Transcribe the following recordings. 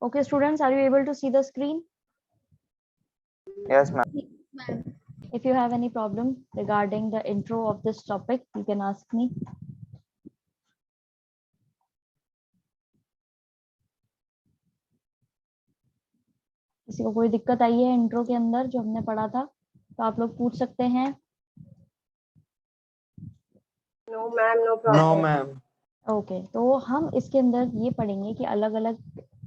Okay, students, are you able to see the screen? Yes, ma'am. If you have any problem regarding the intro of this topic, you can ask me. किसी को कोई दिक्कत आई है intro के अंदर जो हमने पढ़ा था तो आप लोग पूछ सकते हैं. No ma'am, no no problem. Ma'am. Okay, तो हम इसके अंदर ये पढ़ेंगे कि अलग अलग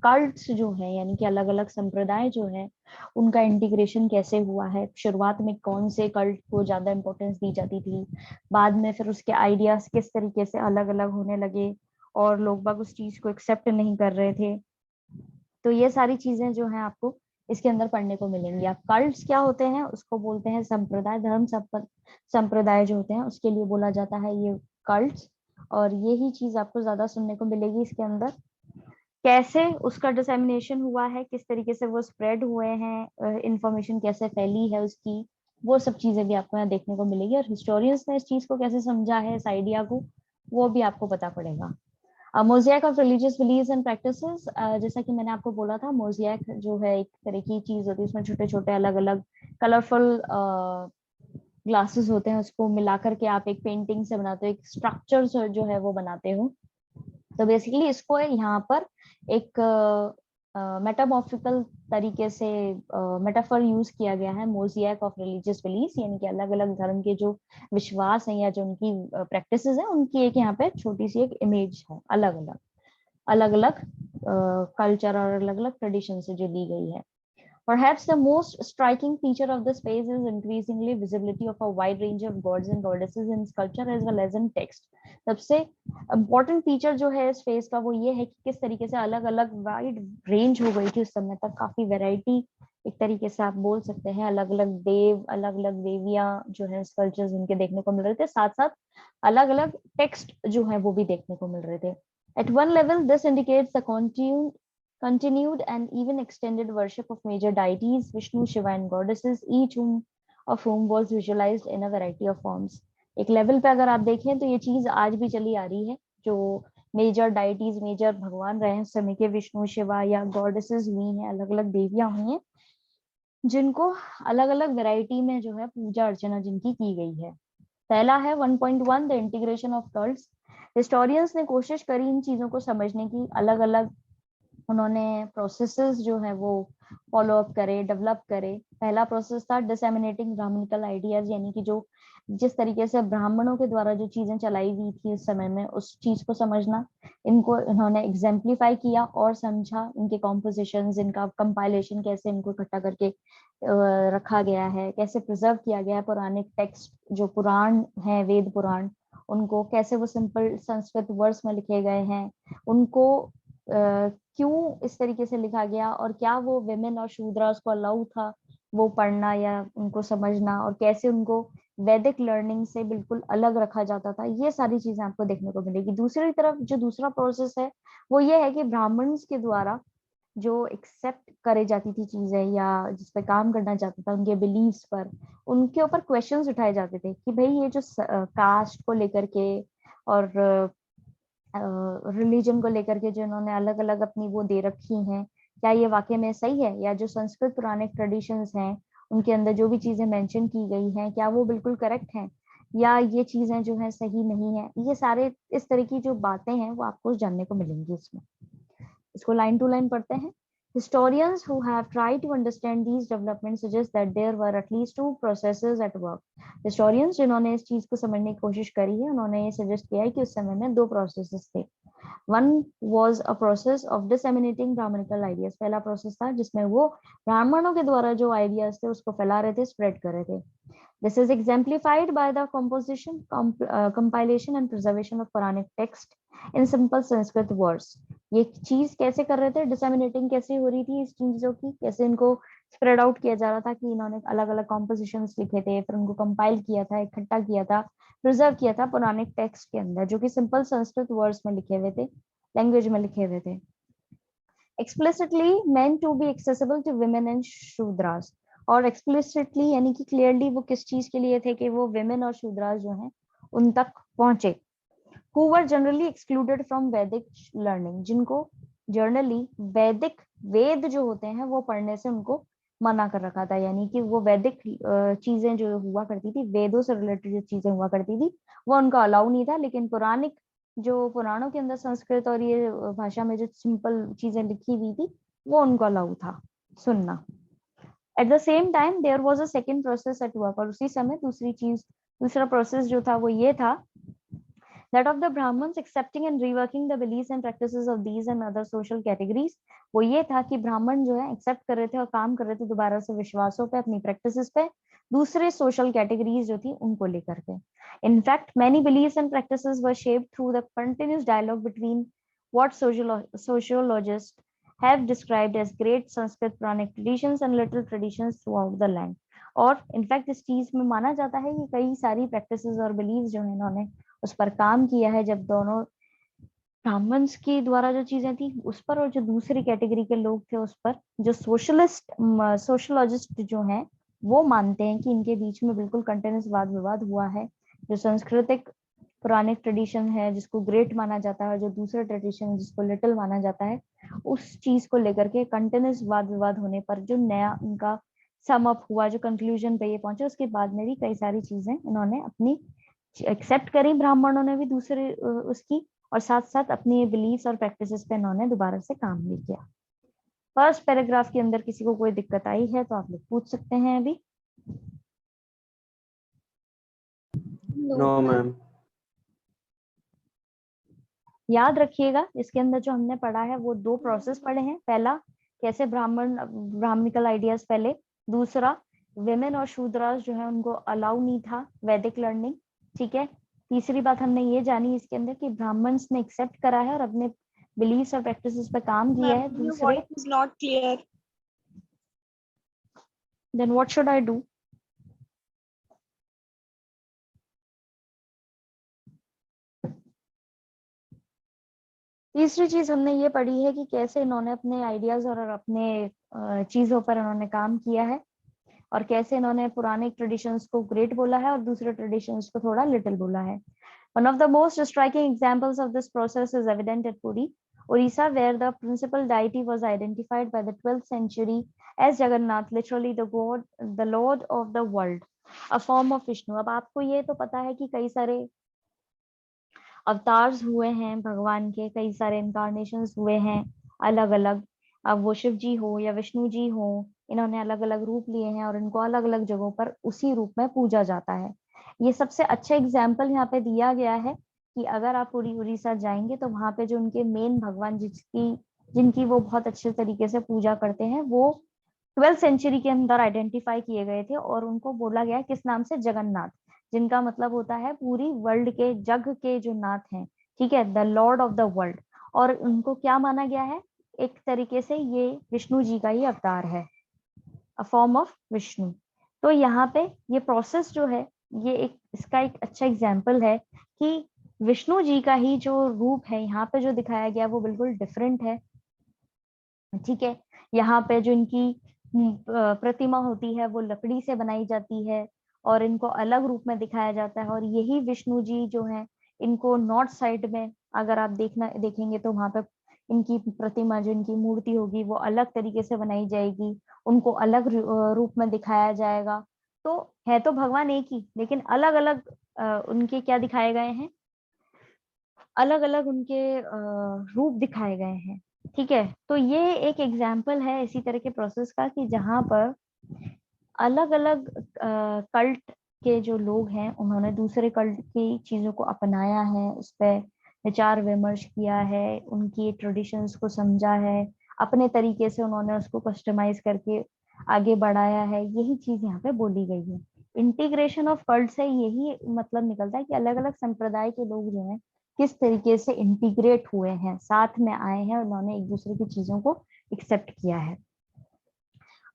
कल्ट्स जो है यानी कि अलग अलग संप्रदाय जो है उनका इंटीग्रेशन कैसे हुआ है. शुरुआत में कौन से कल्ट को ज्यादा इंपॉर्टेंस दी जाती थी, बाद में फिर उसके आइडियाज किस तरीके से अलग अलग होने लगे और लोग बाग उस चीज को एक्सेप्ट नहीं कर रहे थे. तो ये सारी चीजें जो है आपको इसके अंदर पढ़ने को मिलेंगी. आप कल्ट्स क्या होते हैं उसको बोलते हैं संप्रदाय. धर्म संप्रदाय जो होते हैं उसके लिए बोला जाता है ये कल्ट्स. और यही चीज आपको ज्यादा सुनने को मिलेगी इसके अंदर. कैसे उसका डिसेमिनेशन हुआ है, किस तरीके से वो स्प्रेड हुए हैं, इंफॉर्मेशन कैसे फैली है उसकी, वो सब चीजें भी आपको यहाँ देखने को मिलेगी. और हिस्टोरियंस ने इस चीज को कैसे समझा है, इस आइडिया को, वो भी आपको पता पड़ेगा. Mosaic of religious beliefs and practices, जैसा कि मैंने आपको बोला था, मोज़ेक जो है एक तरह की चीज होती है, उसमें छोटे छोटे अलग अलग कलरफुल ग्लासेस होते हैं, उसको मिला करके आप एक पेंटिंग से बनाते हो, एक स्ट्रक्चर जो है वो बनाते हो. तो बेसिकली इसको यहाँ पर एक मेटामॉर्फिकल तरीके से मेटाफर यूज किया गया है. मोज़ेक ऑफ रिलीजियस बिलीव्स यानी कि अलग अलग धर्म के जो विश्वास हैं या जो उनकी प्रैक्टिसेस हैं उनकी एक यहाँ पे छोटी सी एक इमेज है. अलग अलग कल्चर और अलग अलग ट्रेडिशन से जो ली गई है. Perhaps the most striking feature of this phase is increasingly visibility of a wide range of gods and goddesses in sculpture as well as in text. सबसे important feature जो है इस फेज का वो ये है कि किस तरीके से अलग अलग वाइड रेंज हो गई थी उस समय तक. काफी वैरायटी एक तरीके से आप बोल सकते हैं. अलग अलग देव, अलग अलग देवियां जो है स्कल्पचर्स उनके देखने को मिल रहे थे, साथ साथ अलग अलग टेक्स्ट जो है वो भी देखने को मिल रहे थे. At one level, this indicates the continued and even extended worship of major deities, Vishnu, Shiva, and goddesses, each of whom was visualized in a variety of forms. एक लेवल पे अगर आप देखें तो ये चीज आज भी चली आ रही है. जो मेजर डाइटीज, मेजर भगवान रहे हैं उस समय के, विष्णु, शिवा या गॉडेसेस हुई हैं, अलग अलग देवियां हुई हैं, जिनको अलग अलग वैरायटी में जो है पूजा अर्चना जिनकी की गई है. पहला है 1.1 the integration of cults. Historians ने कोशिश करी इन चीजों को समझने की. अलग अलग उन्होंने प्रोसेसेस जो है वो फॉलो अप करे, डेवलप करे. पहला प्रोसेस था डिसेमिनेटिंग ब्राह्मणिकल आइडियाज यानी कि जो जिस तरीके से ब्राह्मणों के द्वारा जो चीजें चलाई हुई थी उस समय में उस चीज को समझना. इनको इन्होंने एग्जाम्प्लीफाई किया और समझा. इनके कॉम्पोजिशंस, इनका कंपाइलेशन, कैसे इनको इकट्ठा करके रखा गया है, कैसे प्रिजर्व किया गया है. पुराने टेक्स्ट जो पुराण है, वेद पुराण, उनको कैसे वो सिंपल संस्कृत वर्ड्स में लिखे गए हैं, उनको क्यों इस तरीके से लिखा गया, और क्या वो विमेन और शूद्रास को अलाउ था वो पढ़ना या उनको समझना, और कैसे उनको वैदिक लर्निंग से बिल्कुल अलग रखा जाता था. ये सारी चीजें आपको देखने को मिलेगी. दूसरी तरफ जो दूसरा प्रोसेस है वो ये है कि ब्राह्मण्स के द्वारा जो एक्सेप्ट करे जाती थी चीजें या जिस पे काम करना चाहता था, उनके बिलीव्स पर, उनके ऊपर क्वेश्चंस उठाए जाते थे कि भाई ये जो कास्ट को लेकर के और रिलीजन को लेकर के जो इन्होंने अलग अलग अपनी वो दे रखी हैं, क्या ये वाकई में सही है, या जो संस्कृत पुराने ट्रेडिशंस हैं उनके अंदर जो भी चीजें मेंशन की गई हैं क्या वो बिल्कुल करेक्ट हैं, या ये चीजें जो है सही नहीं है. ये सारे इस तरह की जो बातें हैं वो आपको जानने को मिलेंगी इसमें. इसको लाइन टू लाइन पढ़ते हैं. Historians who have tried to understand these developments suggest that there were at least two processes at work. Historians जिन्होंने इस चीज को समझने की कोशिश करी है उन्होंने ये सजेस्ट किया है कि उस समय में दो प्रोसेसेस थे. One was a process of disseminating Brahmanical ideas. पहला प्रोसेस था जिसमें वो ब्राह्मणों के द्वारा जो आइडियाज थे उसको फैला रहे थे, स्प्रेड कर रहे थे. This is exemplified by the composition, compilation and preservation of Quranic text in simple Sanskrit words. ये चीज कैसे कर रहे थे, डिसेमिनेटिंग कैसे हो रही थी इस चीजों की, कैसे इनको स्प्रेड आउट किया जा रहा था कि इन्होंने अलग अलग कॉम्पोजिशंस लिखे थे, फिर उनको कंपाइल किया था, इकट्ठा किया था, प्रिजर्व किया था पुराने टेक्स्ट के अंदर जो कि सिंपल संस्कृत वर्ड्स में लिखे हुए थे, लैंग्वेज में लिखे हुए थे. explicitly meant to be accessible to women and shudras. और explicitly यानी कि clearly वो किस चीज के लिए थे कि वो women और shudras जो हैं उन तक पहुंचे. who were generally excluded from Vedic learning, जिनको जर्नली वैदिक वेद जो होते हैं वो पढ़ने से उनको मना कर रखा था, यानी कि वो वैदिक चीजें जो हुआ करती थी, वेदों से रिलेटेड जो चीजें हुआ करती थी वो उनको अलाउ नहीं था। लेकिन पुराणिक जो पुराणों के अंदर संस्कृत और ये भाषा में जो सिंपल चीजें लिखी हुई थी वो उनको अलाउ था सुनना। At the same time there was a second process at work, और उसी समय दूसरा प्रोसेस जो था वो ये था, that of the Brahmins accepting and reworking the beliefs and practices of these and other social categories। वो ये था कि ब्राह्मण जो है एक्सेप्ट कर रहे थे और काम कर रहे थे दोबारा से विश्वासों पे, अपनी प्रैक्टिसेस पे, दूसरे सोशल कैटेगरीज जो थी उनको लेकर के। In fact many beliefs and practices were shaped through the continuous dialogue between what sociologists have described as great Sanskrit Puranic traditions and little traditions throughout the land। और इनफैक्ट इस चीज में माना जाता है कि कई सारी प्रैक्टिसेस और बिलीव्स जो है इन्होंने उस पर काम किया है, जब दोनों ब्राह्मण्स की द्वारा जो चीजें थी उस पर और जो दूसरी कैटेगरी के लोग थे उस पर। जो सोशलॉजिस्ट जो हैं वो मानते हैं कि इनके बीच में बिल्कुल कंटिन्यूस वाद विवाद हुआ है। जो सांस्कृतिक पुराने ट्रेडिशन है जिसको ग्रेट माना जाता है, जो दूसरा ट्रेडिशन जिसको लिटिल माना जाता है, उस चीज को लेकर के कंटिन्यूस वाद विवाद होने पर जो नया उनका सम अप हुआ, जो कंक्लूजन पे ये पहुंचे, उसके बाद में भी कई सारी चीजें इन्होंने अपनी एक्सेप्ट करी ब्राह्मणों ने भी दूसरे उसकी, और साथ साथ अपनी बिलीफ्स और प्रैक्टिसेस पे इन्होंने दोबारा से काम भी किया। फर्स्ट पैराग्राफ के अंदर किसी को कोई दिक्कत आई है तो आप लोग पूछ सकते हैं अभी। No ma'am. याद रखिएगा इसके अंदर जो हमने पढ़ा है वो दो प्रोसेस पढ़े हैं। पहला, कैसे ब्राह्मणिकल आइडियाज फैले। दूसरा, विमेन और शूद्रास जो है उनको अलाउ नहीं था वैदिक लर्निंग। ठीक है। तीसरी बात हमने ये जानी इसके अंदर कि ब्राह्मण्स ने एक्सेप्ट करा है और अपने बिलीफ्स और प्रैक्टिसेस पे काम किया है। दूसरे, is not clear. Then what should I do? तीसरी चीज हमने ये पढ़ी है कि कैसे इन्होंने अपने आइडियाज और अपने चीजों पर इन्होंने काम किया है, और कैसे इन्होंने पुराने ट्रेडिशंस को ग्रेट बोला है और दूसरे ट्रेडिशंस को थोड़ा लिटिल बोला है। One of the most striking examples of this process is evident at Puri, Orissa, where the principal deity was identified by the 12th century as Jagannath, literally the Lord of the world, a form of Vishnu। अब आपको ये तो पता है कि कई सारे avatars हुए हैं भगवान के, कई सारे इनकारनेशंस हुए हैं अलग अलग। अब वो शिव जी हो या विष्णु जी हो, इन्होंने अलग अलग रूप लिए हैं और इनको अलग अलग जगहों पर उसी रूप में पूजा जाता है। ये सबसे अच्छा एग्जाम्पल यहाँ पे दिया गया है कि अगर आप पूरी उड़ीसा जाएंगे तो वहां पे जो उनके मेन भगवान जिनकी वो बहुत अच्छे तरीके से पूजा करते हैं, वो 12th सेंचुरी के अंदर आइडेंटिफाई किए गए थे और उनको बोला गया किस नाम से? जगन्नाथ, जिनका मतलब होता है पूरी वर्ल्ड के, जग के जो नाथ हैं। ठीक है, the Lord of the world. और उनको क्या माना गया है? एक तरीके से ये विष्णु जी का ही अवतार है, अ फॉर्म ऑफ विष्णु। तो यहाँ पे ये प्रोसेस जो है ये इसका एक अच्छा एग्जाम्पल है कि विष्णु जी का ही जो रूप है यहाँ पे जो दिखाया गया वो बिल्कुल डिफरेंट है। ठीक है। यहाँ पे जो इनकी प्रतिमा होती है वो लकड़ी से बनाई जाती है और इनको अलग रूप में दिखाया जाता है। और यही विष्णु जी जो है इनको नॉर्थ साइड में अगर आप देखेंगे तो वहां पे इनकी प्रतिमा, जो इनकी मूर्ति होगी वो अलग तरीके से बनाई जाएगी, उनको अलग रूप में दिखाया जाएगा। तो है तो भगवान एक ही, लेकिन अलग अलग उनके क्या दिखाए गए हैं, अलग अलग उनके रूप दिखाए गए हैं। ठीक है। तो ये एक एग्जाम्पल है इसी तरह के प्रोसेस का कि जहां पर अलग अलग कल्ट के जो लोग हैं उन्होंने दूसरे कल्ट की चीजों को अपनाया है, उस पर विचार विमर्श किया है, उनकी ट्रेडिशंस को समझा है, अपने तरीके से उन्होंने उसको कस्टमाइज करके आगे बढ़ाया है। यही चीज यहाँ पे बोली गई है। इंटीग्रेशन ऑफ कल्ट से यही मतलब निकलता है कि अलग अलग संप्रदाय के लोग जो हैं किस तरीके से इंटीग्रेट हुए हैं, साथ में आए हैं, उन्होंने एक दूसरे की चीजों को एक्सेप्ट किया है।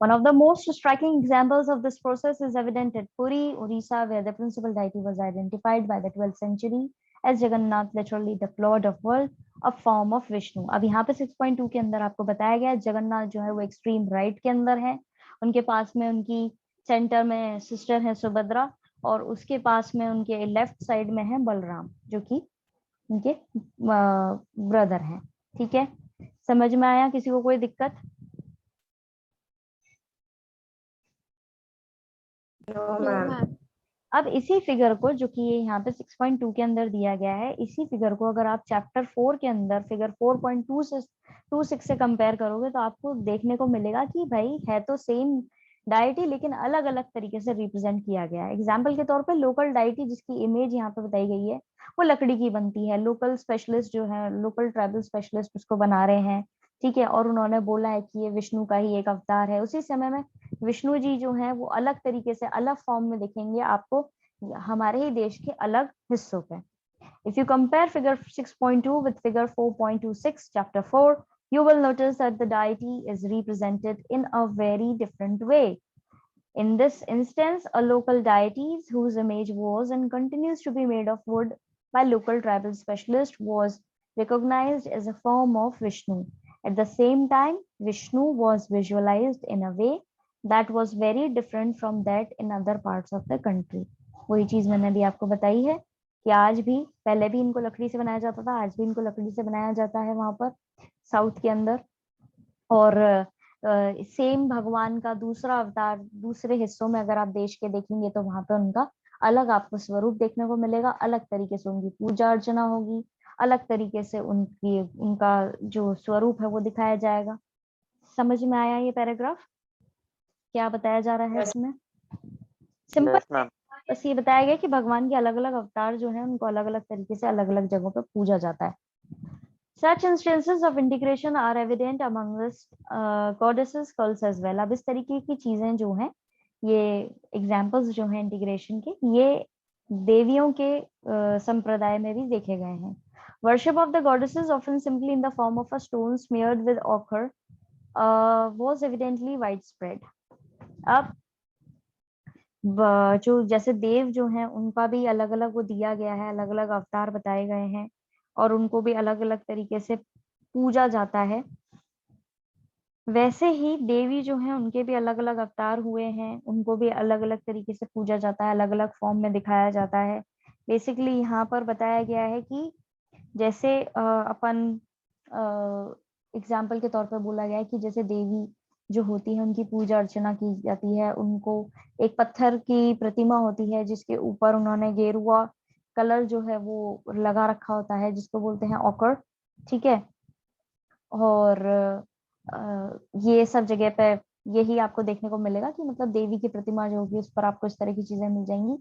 One of the most striking examples of this process is evident at Puri, Orissa, where the principal deity was identified by the 12th century as Jagannath, literally the Lord of world, a form of Vishnu। अब यहाँ पे 6.2 के अंदर आपको बताया गया है जगन्नाथ जो है वो एक्सट्रीम राइट के अंदर है, उनके पास में उनकी सेंटर में सिस्टर है सुभद्रा, और उसके पास में उनके लेफ्ट साइड में है बलराम जो कि उनके ब्रदर हैं। ठीक है। समझ में आया? किसी को कोई दिक्कत? No, ma'am. अब इसी फिगर को, जो कि ये यहाँ पे 6.2 के अंदर दिया गया है, इसी फिगर को अगर आप चैप्टर 4 के अंदर फिगर 4.2 से 26 से कंपेयर करोगे तो आपको देखने को मिलेगा कि भाई है तो सेम डाइटी, लेकिन अलग अलग तरीके से रिप्रेजेंट किया गया है। एग्जाम्पल के तौर पे लोकल डाइटी, जिसकी इमेज यहाँ पे बताई गई है, वो लकड़ी की बनती है। लोकल स्पेशलिस्ट जो है, लोकल ट्राइबल स्पेशलिस्ट उसको बना रहे हैं, ठीक है। और उन्होंने बोला है कि ये विष्णु का ही एक अवतार है। उसी समय में विष्णु जी जो है वो अलग तरीके से, अलग फॉर्म में दिखेंगे आपको हमारे ही देश के अलग हिस्सों पे। If you compare figure 6.2 with figure 4.26 chapter 4, you will notice that the deity is represented in a very different way. In this instance, a local deity whose image was and continues to be made of wood by local tribal specialists was recognized as a form of Vishnu. At the same time, Vishnu was visualized in a way that was very different from that in other parts of the country. वही चीज मैंने अभी आपको बताई है कि आज भी, पहले भी इनको लकड़ी से बनाया जाता था, आज भी इनको लकड़ी से बनाया जाता है वहां पर साउथ के अंदर। और सेम भगवान का दूसरा अवतार दूसरे हिस्सों में अगर आप देश के देखेंगे तो वहां पे उनका अलग आपको स्वरूप देखने को मिलेगा, अलग तरीके से उनकी पूजा अर्चना होगी, अलग तरीके से उनका जो स्वरूप है वो दिखाया जाएगा। समझ में आया ये पैराग्राफ? क्या बताया जा रहा है इसमें? Simple, Yes, ma'am. बस ये बताया गया कि भगवान के अलग अलग अवतार जो है उनको अलग अलग तरीके से अलग अलग जगहों पर पूजा जाता है। Such instances of integration are evident amongst goddesses cults as well. अब इस तरीके की चीजें जो हैं, ये एग्जाम्पल्स जो हैं इंटीग्रेशन के, ये देवियों के संप्रदाय में भी देखे गए हैं। Worship of the goddesses, often simply in the form of a stone smeared with ochre, was evidently widespread. अब जो जैसे देव जो हैं उनका भी अलग अलग वो दिया गया है, अलग अलग अवतार बताए गए हैं और उनको भी अलग अलग तरीके से पूजा जाता है। वैसे ही देवी जो है उनके भी अलग अलग अवतार हुए हैं, उनको भी अलग अलग तरीके से पूजा जाता है, अलग अलग फॉर्म में दिखाया जाता है। बेसिकली यहाँ पर बताया गया है कि जैसे अपन एग्जाम्पल के तौर पर बोला गया है कि जैसे देवी जो होती है उनकी पूजा अर्चना की जाती है, उनको एक पत्थर की प्रतिमा होती है जिसके ऊपर उन्होंने गेरुआ कलर जो है वो लगा रखा होता है, जिसको बोलते हैं ऑकर, ठीक है। और ये सब जगह पे यही आपको देखने को मिलेगा कि मतलब देवी की प्रतिमा जो होगी उस पर आपको इस तरह की चीजें मिल जाएंगी।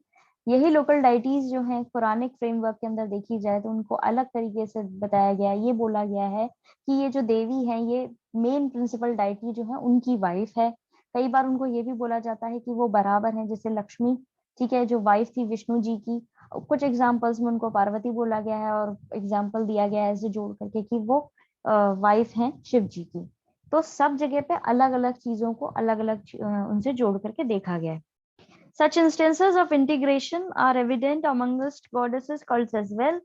यही लोकल डाइटीज जो हैं पुराने फ्रेमवर्क के अंदर देखी जाए तो उनको अलग तरीके से बताया गया है। ये बोला गया है कि ये जो देवी है ये मेन प्रिंसिपल डाइटी जो है उनकी वाइफ है। कई बार उनको ये भी बोला जाता है कि वो बराबर है, जैसे लक्ष्मी, ठीक है, जो वाइफ थी विष्णु जी की। कुछ एग्जाम्पल्स में उनको पार्वती बोला गया है और एग्जाम्पल दिया गया है ऐसे जोड़ करके कि वो वाइफ हैं शिव जी की। तो सब जगह पे अलग अलग चीजों को अलग अलग उनसे जोड़ करके देखा गया है। Such instances of integration are evident amongst goddesses cults as well.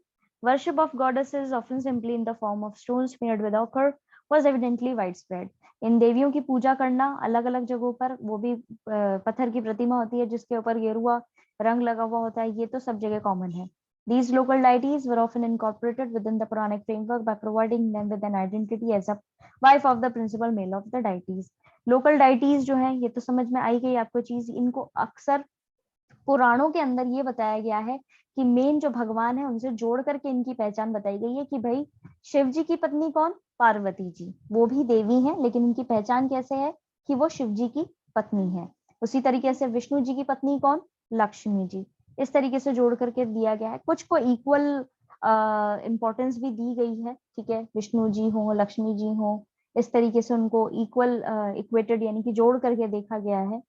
Worship of goddesses, often simply in the form of stones smeared with ochre, was evidently widespread. इन देवियों की पूजा करना अलग अलग जगहों पर, वो भी पत्थर की प्रतिमा होती है जिसके ऊपर गेरुआ रंग लगा हुआ होता है, ये तो सब जगह कॉमन है। These local deities were often incorporated within the Puranic framework by providing them with an identity as a wife of the principal male of the deities. Local deities जो है ये तो समझ में आई गई आपको चीज। इनको अक्सर पुराणों के अंदर ये बताया गया है कि मेन जो भगवान है उनसे जोड़ करके इनकी पहचान बताई गई है कि भाई शिव जी की पत्नी कौन? पार्वती जी, वो भी देवी हैं लेकिन उनकी पहचान कैसे है कि वो शिव जी की पत्नी है। उसी तरीके से विष्णु जी की पत्नी कौन? लक्ष्मी जी। इस तरीके से जोड़ करके दिया गया है। कुछ को इक्वल इम्पोर्टेंस भी दी गई है, ठीक है, विष्णु जी हो लक्ष्मी जी हो, इस तरीके से उनको इक्वल इक्वेटेड यानी कि जोड़ करके देखा गया है।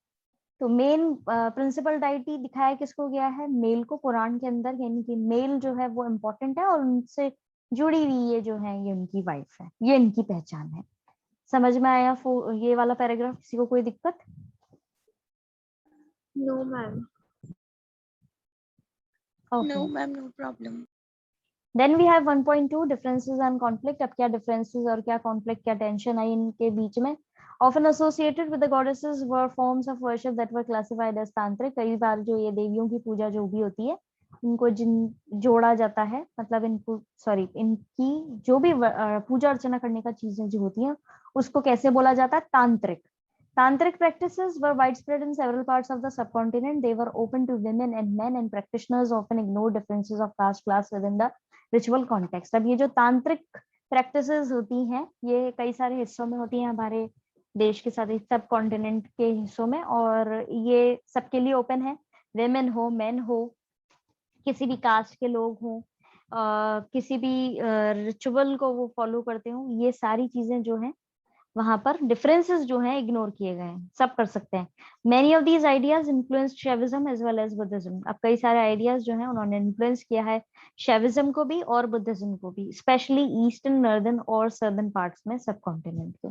तो मेन प्रिंसिपल डाइटी दिखाया किसको गया है? मेल को पुराण के अंदर, यानी कि मेल जो है वो इम्पोर्टेंट है और उनसे जुड़ी हुई ये जो है ये उनकी वाइफ है, ये इनकी पहचान है। समझ में आया ये वाला पैराग्राफ? किसी को कोई दिक्कत? No, ma'am. No, ma'am, no problem. Then we have 1.2 differences and conflict. अब क्या differences और क्या conflict, क्या tension आई इनके बीच में? Often associated with the goddesses were forms of worship that were classified as tantric. कई बार जो ये देवियों की पूजा जो भी होती है इनको जोड़ा जाता है, मतलब इनको इनकी जो भी पूजा अर्चना करने का चीजें जो होती हैं उसको कैसे बोला जाता है? तांत्रिक। Tantric practices were widespread in several parts of the subcontinent. They were open to women and men, and practitioners often ignored differences of caste class within the ritual context. अब ये जो तांत्रिक practices होती हैं ये कई सारे हिस्सों में होती हैं हमारे देश के साथ सब कॉन्टिनेंट के हिस्सों में, और ये सबके लिए ओपन है। वेमेन हो, मेन हो, किसी भी कास्ट के लोग हों, किसी भी रिचुअल को वो फॉलो करते हो, ये सारी चीजें जो हैं वहां पर डिफरेंसेस जो हैं इग्नोर किए गए हैं, सब कर सकते हैं। Many of these ideas influenced Shaivism as well as Buddhism. अब कई सारे आइडियाज जो हैं उन्होंने इन्फ्लुएंस किया है शैविज्म को भी और बुद्धिज्म को भी, स्पेशली ईस्टर्न, नॉर्दर्न और सर्दर्न पार्ट्स में सब कॉन्टिनेंट के।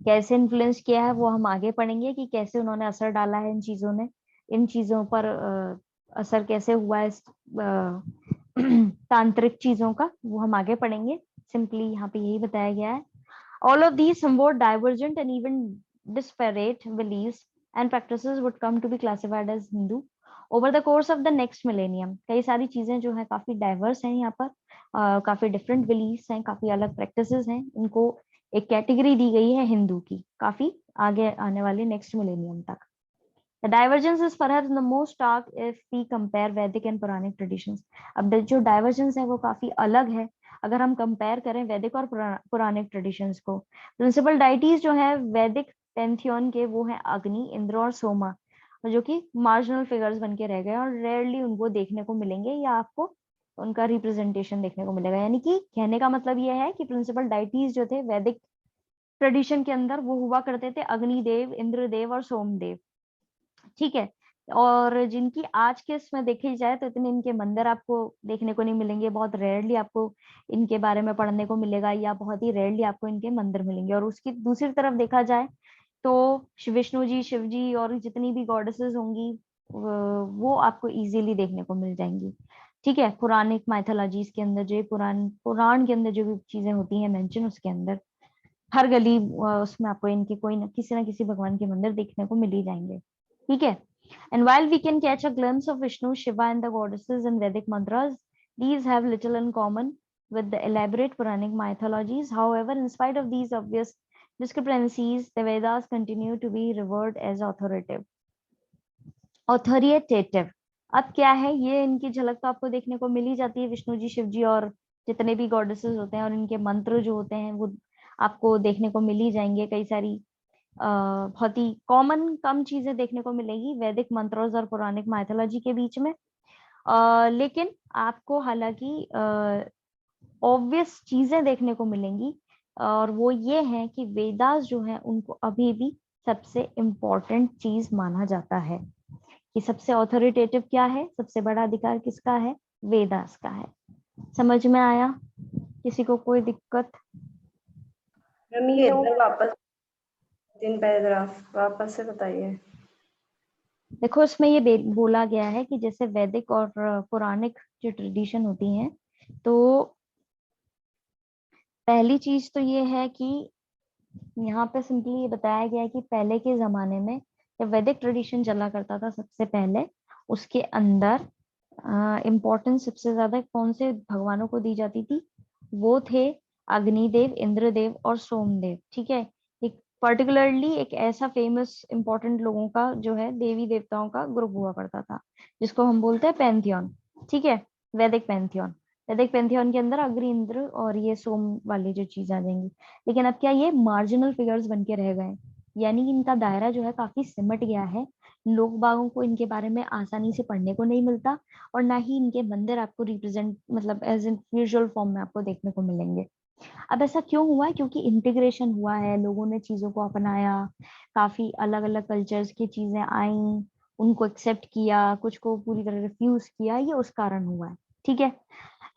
कैसे इन्फ्लुएंस किया है वो हम आगे पढ़ेंगे कि कैसे उन्होंने असर डाला है इन चीजों ने, इन चीजों पर असर कैसे हुआ है तांत्रिक चीजों का, वो हम आगे पढ़ेंगे। सिंपली यहाँ पे यही बताया गया है। All of these somewhat divergent and even disparate beliefs and practices would come to be classified as Hindu over the course of the next millennium. कई सारी चीजें जो है काफी डाइवर्स हैं यहाँ पर, काफी डिफरेंट बिलीफ्स हैं, काफी अलग प्रैक्टिसेस हैं, इनको एक कैटेगरी दी गई है हिंदू की काफी आगे आने वाले नेक्स्ट मिलेनियम तक। The divergence is perhaps the most stark if we compare Vedic and Puranic traditions. अब जो divergence है वो काफी अलग है अगर हम कंपेयर करें वैदिक और पुरानिक ट्रेडिशंस को। प्रिंसिपल डाइटीज जो है वैदिक पैंथियन के वो है अग्नि, इंद्र और सोमा, जो कि मार्जिनल फिगर्स बन के रह गए और रेयरली उनको देखने को मिलेंगे या आपको उनका रिप्रेजेंटेशन देखने को मिलेगा। यानी कि कहने का मतलब ये है कि प्रिंसिपल डाइटीज जो थे वैदिक ट्रेडिशन के अंदर वो हुआ करते थे अग्निदेव, इंद्रदेव और सोमदेव, ठीक है। और जिनकी आज के इसमें देखी जाए तो इतने इनके मंदिर आपको देखने को नहीं मिलेंगे, बहुत रेयरली आपको इनके बारे में पढ़ने को मिलेगा या बहुत ही रेयरली आपको इनके मंदिर मिलेंगे। और उसकी दूसरी तरफ देखा जाए तो विष्णु जी, शिव जी और जितनी भी गॉडेसेस होंगी वो आपको इजीली देखने को मिल जाएंगी, ठीक है। पुरानिक माइथोलॉजीज के अंदर जो पुराण के अंदर जो भी चीजें होती हैं मेंशन, उसके अंदर हर गली उसमें आपको इनके कोई ना किसी भगवान के मंदिर देखने को मिल ही जाएंगे, ठीक है। And while we can catch a glimpse of Vishnu, Shiva and the goddesses in Vedic mantras, these have little in common with the elaborate Puranic mythologies. However, in spite of these obvious discrepancies, the Vedas continue to be revered as authoritative. अब क्या है, ये इनकी झलक तो आपको देखने को मिल ही जाती है, विष्णु जी, शिव जी और जितने भी गॉडेसेस होते हैं, और इनके मंत्र जो होते हैं वो आपको देखने को मिल ही जाएंगे। कई सारी बहुत ही कॉमन कम चीजें देखने को मिलेगी वैदिक मंत्रों और पुरानिक माइथोलॉजी के बीच में, लेकिन आपको हालांकि ऑब्वियस चीजें देखने को मिलेंगी, और वो ये है कि वेदास जो है उनको अभी भी सबसे इम्पोर्टेंट चीज माना जाता है कि सबसे ऑथोरिटेटिव क्या है, सबसे बड़ा अधिकार किसका है? वेदास का है। समझ में आया? किसी को कोई दिक्कत? ये वापस तीन पैराग्राफ वापस से बताइए। देखो इसमें ये बोला गया है कि जैसे वैदिक और पुरानिक जो ट्रेडिशन होती हैं, तो पहली चीज तो ये है कि यहाँ पे सिंपली ये बताया गया है कि पहले के जमाने में जब वैदिक ट्रेडिशन चला करता था सबसे पहले, उसके अंदर इम्पोर्टेंस सबसे ज्यादा कौन से भगवानों को दी जाती थी? वो थे अग्निदेव, इंद्रदेव और सोमदेव, ठीक है। एक पर्टिकुलरली एक ऐसा फेमस इंपॉर्टेंट लोगों का जो है देवी देवताओं का ग्रुप हुआ करता था जिसको हम बोलते हैं पैंथियन, ठीक है, वैदिक पैंथियन। वैदिक पैंथियन के अंदर अग्नि, इंद्र और ये सोम वाली जो चीज आ जाएंगी। लेकिन अब क्या ये मार्जिनल फिगर्स बन के रह गए, यानी इनका दायरा जो है काफी सिमट गया है, लोग बागों को इनके बारे में आसानी से पढ़ने को नहीं मिलता, और ना ही इनके मंदिर आपको रिप्रेजेंट मतलब एज इन विजुअल फॉर्म में आपको देखने को मिलेंगे। अब ऐसा क्यों हुआ है? क्योंकि इंटीग्रेशन हुआ है, लोगों ने चीजों को अपनाया, काफी अलग अलग कल्चर्स की चीजें आई, उनको एक्सेप्ट किया, कुछ को पूरी तरह रिफ्यूज किया, ये उस कारण हुआ है, ठीक है।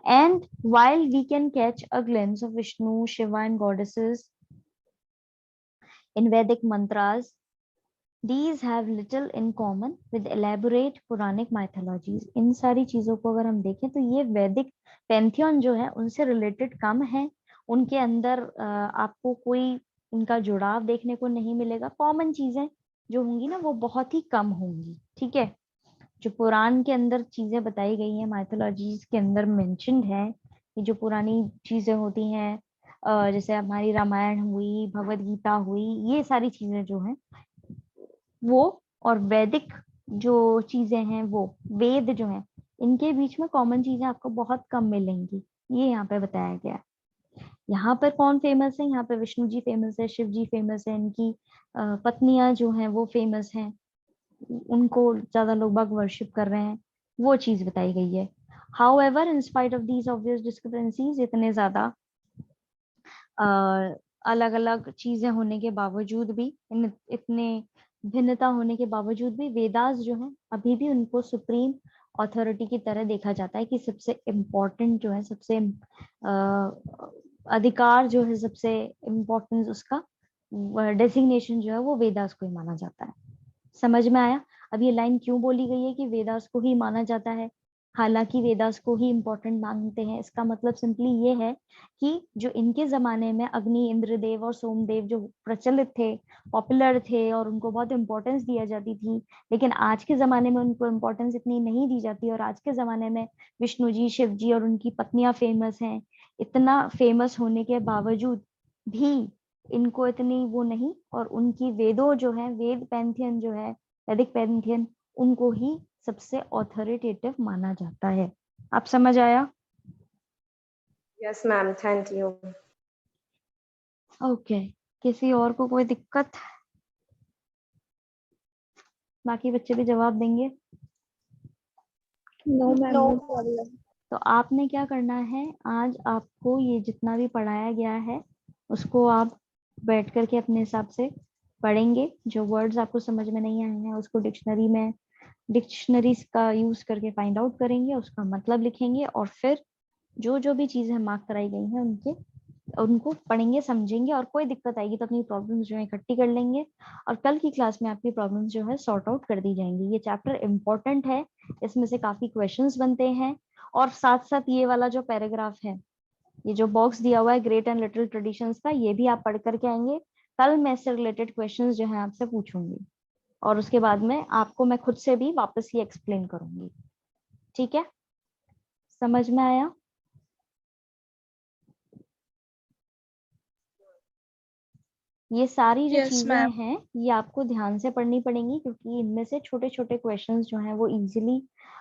And while we can catch a glimpse of Vishnu, Shiva and goddesses in Vedic mantras, these have little in common with elaborate Puranic mythologies. इन सारी चीजों को अगर हम देखें तो ये वैदिक पैंथियन जो है उनसे रिलेटेड कम है, उनके अंदर आपको कोई इनका जुड़ाव देखने को नहीं मिलेगा। कॉमन चीजें जो होंगी ना वो बहुत ही कम होंगी, ठीक है। जो पुराण के अंदर चीजें बताई गई हैं, माइथोलॉजीज के अंदर मेंशन्ड है, ये जो पुरानी चीजें होती हैं, जैसे हमारी रामायण हुई, भगवत गीता हुई, ये सारी चीजें जो हैं वो, और वैदिक जो चीजें हैं वो, वेद जो हैं, इनके बीच में कॉमन चीजें आपको बहुत कम मिलेंगी। ये यहाँ पे बताया गया है। यहाँ पर कौन फेमस है? यहाँ पे विष्णु जी फेमस है, शिव जी फेमस है, इनकी पत्नियां जो हैं वो फेमस हैं, उनको ज्यादा लोग बाग वर्शिप कर रहे हैं, वो चीज बताई गई है। However, in spite of these obvious discrepancies, इतने ज्यादा अलग अलग चीजें होने के बावजूद भी, इतने भिन्नता होने के बावजूद भी, वेदास जो है अभी भी उनको सुप्रीम अथॉरिटी की तरह देखा जाता है, कि सबसे इम्पोर्टेंट जो है, सबसे अधिकार जो है, सबसे इम्पोर्टेंस उसका डेसिग्नेशन जो है वो वेदास को ही माना जाता है। समझ में आया? अब ये लाइन क्यों बोली गई है कि वेदास को ही माना जाता है, हालांकि वेदास को ही इम्पोर्टेंट मानते हैं? इसका मतलब सिंपली ये है कि जो इनके जमाने में अग्नि, इंद्रदेव और सोमदेव जो प्रचलित थे, पॉपुलर थे, और उनको बहुत इंपॉर्टेंस दिया जाती थी, लेकिन आज के जमाने में उनको इम्पोर्टेंस इतनी नहीं दी जाती, और आज के जमाने में विष्णु जी, शिव जी और उनकी पत्नियां फेमस हैं। इतना फेमस होने के बावजूद भी इनको इतनी वो नहीं, और उनकी वेदों जो है, वेद पैंथियन जो है, वैदिक पैंथियन, उनको ही सबसे ऑथोरिटेटिव माना जाता है। आप समझ आया? Yes ma'am, thank you. Okay, किसी और को कोई दिक्कत? बाकी बच्चे भी जवाब देंगे। No ma'am, no problem. तो आपने क्या करना है, आज आपको ये जितना भी पढ़ाया गया है उसको आप बैठ करके अपने हिसाब से पढ़ेंगे। जो वर्ड्स आपको समझ में नहीं आए हैं उसको डिक्शनरीज का यूज करके फाइंड आउट करेंगे, उसका मतलब लिखेंगे, और फिर जो जो भी चीजें मार्क कराई गई हैं उनको पढ़ेंगे, समझेंगे, और कोई दिक्कत आएगी तो अपनी प्रॉब्लम्स जो है इकट्ठी कर लेंगे, और कल की क्लास में आपकी प्रॉब्लम्स जो है सॉर्ट आउट कर दी जाएंगी। ये चैप्टर इम्पोर्टेंट है, इसमें से काफी क्वेश्चंस बनते हैं, और साथ साथ ये वाला जो पैराग्राफ है, ये जो बॉक्स दिया हुआ है ग्रेट एंड लिटिल ट्रेडिशंस का, ये भी आप पढ़ करके आएंगे। कल मैं इससे रिलेटेड क्वेश्चंस जो है आपसे पूछूंगी, और उसके बाद में आपको मैं खुद से भी वापस ये एक्सप्लेन करूंगी। ठीक है? समझ में आया? ये सारी जो Yes, चीजें ma'am. हैं ये आपको ध्यान से पढ़नी पड़ेंगी, क्योंकि इनमें से छोटे छोटे क्वेश्चंस जो हैं वो इजीली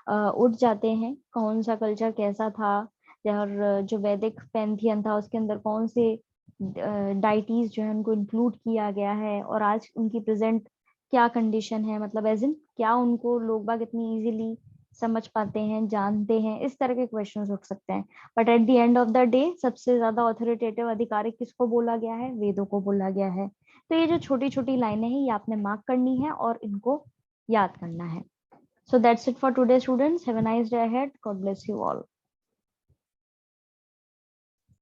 उठ जाते हैं। कौन सा कल्चर कैसा था, और जो वैदिक पैंथियन था उसके अंदर कौन से डाइटीज जो है उनको इंक्लूड किया गया है, और आज उनकी प्रेजेंट क्या कंडीशन है, मतलब एज इन क्या उनको लोग बाग इतनी इजीली समझ पाते हैं, जानते हैं, इस तरह के क्वेश्चंस उठ सकते हैं। But at the end of the day सबसे ज्यादा ऑथोरिटेटिव आधिकारिक किसको बोला गया है? वेदों को बोला गया है। तो ये जो छोटी छोटी लाइनें हैं ये आपने मार्क करनी है और इनको याद करना है। So that's it for today, students. Have a nice day ahead. God bless you all.